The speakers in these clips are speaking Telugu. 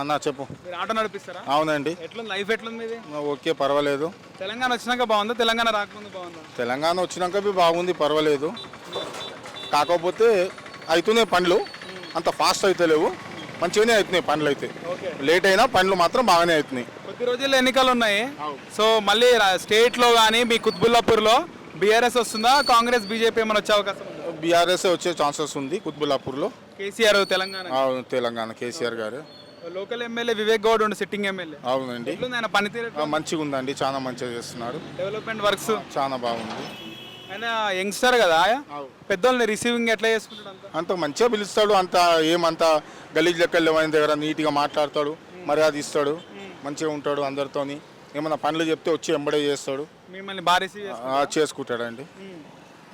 అన్న చెప్పు. మీరు ఆటో నడిపిస్తారా? అవునండి. ఎట్లుంది లైఫ్, ఎట్లుంది మీది? ఓకే, పర్వాలేదు. తెలంగాణ వచ్చినాక బాగుందా, తెలంగాణ రాకముందు బాగుందా? తెలంగాణ వచ్చినాక బాగుంది, పర్వాలేదు. కాకపోతే అవుతున్నాయి పనులు, అంత ఫాస్ట్ అయితే లేవు, మంచిగానే అవుతున్నాయి పనులు. అయితే లేట్ అయినా పనులు మాత్రం బాగానే అవుతున్నాయి. కొద్ది రోజుల్లో ఎన్నికలు ఉన్నాయి. సో మళ్ళీ స్టేట్లో కానీ మీ కుత్బుల్లాపూర్లో బీఆర్ఎస్ వస్తుందా, కాంగ్రెస్ బీజేపీ ఏమైనా వచ్చే అవకాశం ఉందా? బీఆర్ఎస్ వచ్చే ఛాన్సెస్ ఉంది కుత్బుల్లాపూర్లో. కేసీఆర్ తెలంగాణ తెలంగాణ కేసీఆర్ గారు. లోకల్ ఎమ్మెల్యే వివేక్ గౌడ్ ఉండు, సిట్టింగ్ ఎమ్మెల్యే. అవునండి. ఎట్లుంది ఆయన పనితీరు? మంచిగా ఉందండి, చాలా మంచిగా చేస్తున్నాడు. డెవలప్మెంట్ వర్క్స్ చాలా బాగుంది. ఆయన యంగ్స్టర్ కదా, పెద్దోళ్ళని రిసీవింగ్ ఎట్లా చేసుకుంటాడు? అంత మంచిగా పిలుస్తాడు, అంత ఏమంతా గలీజ్ లెక్కలు లేవని దగ్గర నీట్గా మాట్లాడతాడు, మర్యాద ఇస్తాడు, మంచిగా ఉంటాడు అందరితోని. ఏమన్నా పనులు చెప్తే వచ్చి ఎంబడే చేస్తాడు, మిమ్మల్ని బాగా రిసీవ్ చేసుకుంటాడండి.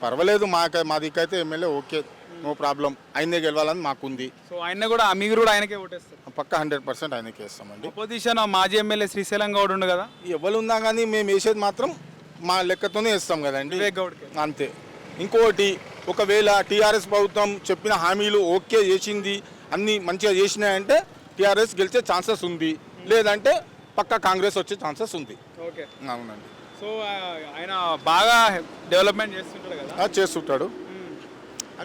పర్వాలేదు, మా దిక్కైతే ఎమ్మెల్యే ఓకే, నో ప్రాబ్లం. ఆయనే గెలవాలని మాకుంది. సో ఆయన కూడా, మీరు కూడా ఆయనకే ఓటేస్తారు? పక్క 100% ఆయనకే వేస్తామండి. అపోజిషన్ మాజీ ఎమ్మెల్యే శ్రీశైలం గౌడ్ ఉండు కదా, ఎవరు ఉన్నా కానీ మేము వేసేది మాత్రం మా లెక్కతోనే వేస్తాం కదండి, వివేక్ గౌడ్కి అంతే. ఇంకోటి, ఒకవేళ టీఆర్ఎస్ ప్రభుత్వం చెప్పిన హామీలు ఓకే చేసింది, అన్నీ మంచిగా చేసినాయంటే టీఆర్ఎస్ గెలిచే ఛాన్సెస్ ఉంది, లేదంటే పక్క కాంగ్రెస్ వచ్చే ఛాన్సెస్ ఉంది. ఓకే, అవునండి. సో ఆయన బాగా డెవలప్మెంట్ చేస్తుంటాడు కదా? చేస్తుంటాడు.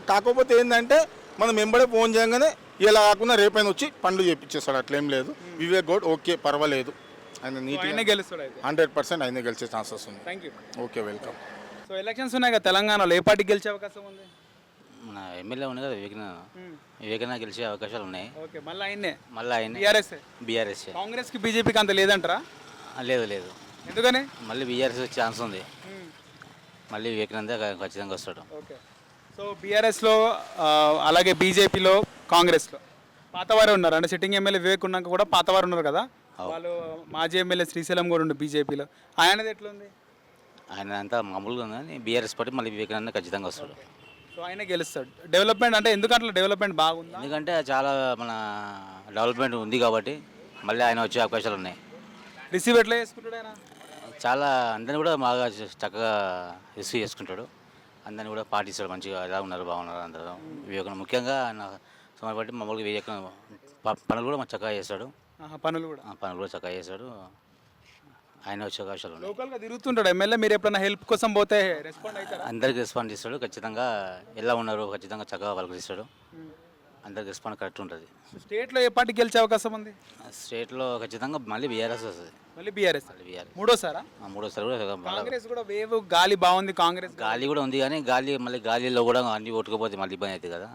కాకపోతే ఏంటంటే మనం ఎంబడే ఫోన్ చేయగానే ఇలా కాకుండా రేపైనా వచ్చి పనులు చేపించేస్తాడు, అట్లేం లేదు. వివేక్ గౌడ్ ఓకే, పర్వాలేదు. ఆయన నీట్గా గెలుస్తాడు. 100% ఆయన గెలిచే ఛాన్సెస్ ఉంది. Thank you. Okay, welcome. So elections ఉన్నాయి కదా తెలంగాణలో, ఏ పార్టీ గెలిచే అవకాశం ఉంది? మన ఎమ్మెల్యే ఉంది కదా వివేకన గెలిచే అవకాశాలు ఉన్నాయి. ఓకే, మళ్ళీ ఆయన్నే? మళ్ళీ ఆయన బీఆర్ఎస్. కాంగ్రెస్కి బీజేపీకి అంత లేదంటారా? లేదు. ఎందుకని? మళ్ళీ బీఆర్ఎస్ వచ్చే ఛాన్స్ ఉంది, మళ్ళీ వివేకానంద ఖచ్చితంగా వస్తాడు. ఓకే, సో బీఆర్ఎస్లో అలాగే బీజేపీలో కాంగ్రెస్లో పాతవారే ఉన్నారు అంటే సిట్టింగ్ ఎమ్మెల్యే వివేక్ ఉన్నాక కూడా పాతవారు ఉన్నారు కదా, వాళ్ళు మాజీ ఎమ్మెల్యే శ్రీశైలం కూడా ఉండు బీజేపీలో. ఆయనది ఎట్లుంది? ఆయన అంతా మామూలుగా ఉంది కానీ బీఆర్ఎస్ పార్టీ మళ్ళీ వివేకానంద ఖచ్చితంగా వస్తాడు. సో ఆయన గెలుస్తాడు. డెవలప్మెంట్ అంటే ఎందుకు అట్లా డెవలప్మెంట్ బాగుంది? ఎందుకంటే చాలా మన డెవలప్మెంట్ ఉంది కాబట్టి మళ్ళీ ఆయన వచ్చే అవకాశాలు ఉన్నాయి. రిసీవ్ ఎట్లా చేసుకుంటాడు ఆయన? చాలా అందరిని కూడా బాగా చక్కగా రిసీవ్ చేసుకుంటాడు, అందరిని కూడా పాటిస్తాడు మంచిగా. ఎలా ఉన్నారు, బాగున్నారు అందరూ. వివేకం ముఖ్యంగా ఆయన సమయం బట్టి మామూలుగా వివేకం పనులు కూడా చక్కగా చేస్తాడు. పనులు కూడా చక్కగా చేస్తాడు. ఆయన వచ్చే అవకాశాలు ఉన్నాయి. లోకల్గా తిరుగుతుంటాడు ఎమ్మెల్యే. మీరు ఎప్పుడైనా హెల్ప్ కోసం పోతే రెస్పాండ్ అవుతారా? అందరికి రెస్పాండ్ చేస్తాడు ఖచ్చితంగా. ఎలా ఉన్నారు ఖచ్చితంగా చక్కగా పలకరిస్తాడు, అందరికి రెస్పాండ్ కరెక్ట్ ఉంటుంది. స్టేట్లో ఏ పార్టీ గెలిచే అవకాశం ఉంది? స్టేట్లో ఖచ్చితంగా మళ్ళీ బీఆర్ఎస్ వస్తుంది. మళ్ళీ బీఆర్ఎస్ మూడోసారి కూడా. కాంగ్రెస్ కూడా వేవ్ గాలి బాగుంది, కాంగ్రెస్ గాలి కూడా ఉంది కానీ మళ్ళీ గాలిలో కూడా అన్ని ఓటుకపోతే మళ్ళీ ఇబ్బంది అవుతుంది కదా,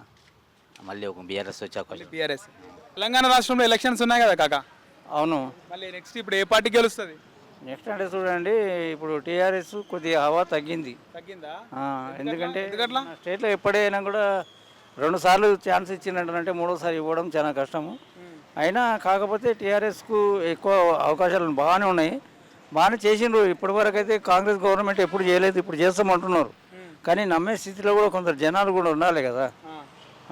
మళ్ళీ ఒక బీఆర్ఎస్ వచ్చే అవకాశం. బీఆర్ఎస్. తెలంగాణ రాష్ట్రంలో ఎలక్షన్స్ ఉన్నాయి కదా కాకా? అవును. మళ్ళీ నెక్స్ట్ ఇప్పుడు ఏ పార్టీ గెలుస్తుంది? నెక్స్ట్ అంటే చూడండి, ఇప్పుడు టీఆర్ఎస్ కొద్దిగా హవా తగ్గిందా? ఎందుకంటే స్టేట్లో ఎప్పుడైనా కూడా 2 సార్లు ఛాన్స్ ఇచ్చిందంటే మూడోసారి ఇవ్వడం చాలా కష్టము. అయినా కాకపోతే టీఆర్ఎస్కు ఎక్కువ అవకాశాలు బాగానే ఉన్నాయి, బాగానే చేసిండ్రు. ఇప్పటివరకు అయితే కాంగ్రెస్ గవర్నమెంట్ ఎప్పుడు చేయలేదు, ఇప్పుడు చేస్తామంటున్నారు. కానీ నమ్మే స్థితిలో కూడా కొందరు జనాలు కూడా ఉండాలి కదా,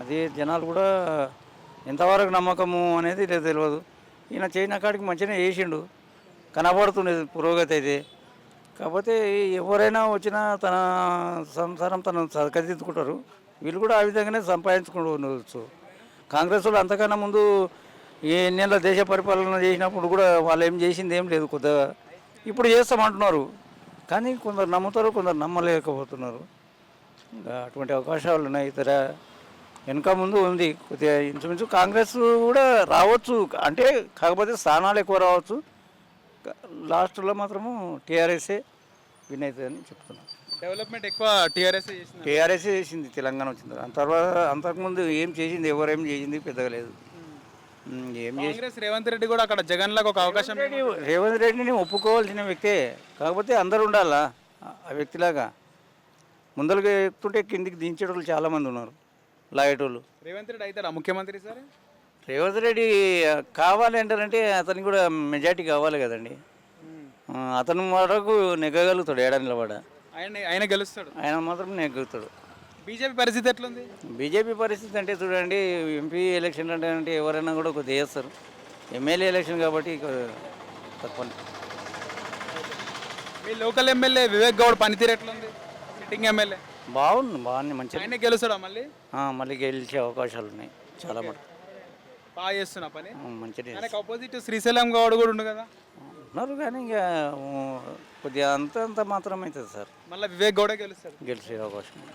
అది జనాలు కూడా ఎంతవరకు నమ్మకము అనేది తెలియదు. ఈయన చేసిన కాడికి మంచిగానే చేసిండు, కనబడుతుండేది పురోగతి అయితే. కాకపోతే ఎవరైనా వచ్చినా తన సంసారం తను చక్కదిద్దుకుంటారు, వీళ్ళు కూడా ఆ విధంగానే సంపాదించుకుంటూ. కాంగ్రెస్ వాళ్ళు అంతకన్నా ముందు ఈ ఎన్నేళ్ళ దేశ పరిపాలన చేసినప్పుడు కూడా వాళ్ళు ఏం చేసింది ఏం లేదు కొద్దిగా. ఇప్పుడు చేస్తామంటున్నారు కానీ కొందరు నమ్ముతారు, కొందరు నమ్మలేకపోతున్నారు. అటువంటి అవకాశాలు ఉన్నాయి. ఇతర వెనక ముందు ఉంది కొద్దిగా ఇంచుమించు కాంగ్రెస్ కూడా రావచ్చు అంటే, కాకపోతే స్థానాలు ఎక్కువ రావచ్చు. లాస్ట్లో మాత్రము టీఆర్ఎస్ఏ విన్ అవుతుందని చెప్తున్నాను. డెవలప్మెంట్ ఎక్కువ టీఆర్ఎస్ఏ చేసింది తెలంగాణ వచ్చింది. అంతకుముందు ఏం చేసింది, ఎవరేం చేసింది పెద్దగా లేదు. ఏం చేసి రేవంత్ రెడ్డి కూడా అక్కడ జగన్ లాగా ఒక అవకాశం. రేవంత్ రెడ్డిని ఒప్పుకోవాల్సిన వ్యక్తే, కాకపోతే అందరు ఉండాలా ఆ వ్యక్తిలాగా. ముందలుగా ఎక్కుతుంటే కిందికి దించేటోళ్ళు చాలామంది ఉన్నారు, లాగేటోళ్ళు. రేవంత్ రెడ్డి అవుతారా ముఖ్యమంత్రి సార్? రేవంత్ రెడ్డి కావాలి అంటారంటే అతనికి కూడా మెజార్టీ కావాలి కదండి. అతను వరకు నెగ్గగలుగుతాడు, ఏడా నిలబడ ఆయన గెలుస్తాడు, ఆయన మాత్రం నెగ్గుతాడు. బీజేపీ పరిస్థితి ఎట్లుంది? బీజేపీ పరిస్థితి అంటే చూడండి, ఎంపీ ఎలక్షన్ అంటే ఎవరైనా కూడా కొద్దిగా చేస్తారు, ఎమ్మెల్యే ఎలక్షన్ కాబట్టి తక్కువ. మీ లోకల్ ఎమ్మెల్యే వివేక్ గౌడ్ పనితీరు ఎట్లుంది? సిట్టింగ్ ఎమ్మెల్యే బాగుంది, మంచిగా. ఆయన గెలుస్తాడా మళ్ళీ? మళ్ళీ గెలిచే అవకాశాలు ఉన్నాయి చాలా మటుకు. బాగా చేస్తున్నా పని మంచిగా ఆయనకు ఆపోజిట్ శ్రీశైలం గౌడ్ కూడా ఉండు కదా ఉన్నారు కానీ ఇక కొద్దిగా అంత మాత్రం అవుతుంది సార్ మళ్ళీ వివేక్ గౌడే గెలుస్తారు గెలిచే అవకాశం ఉంది.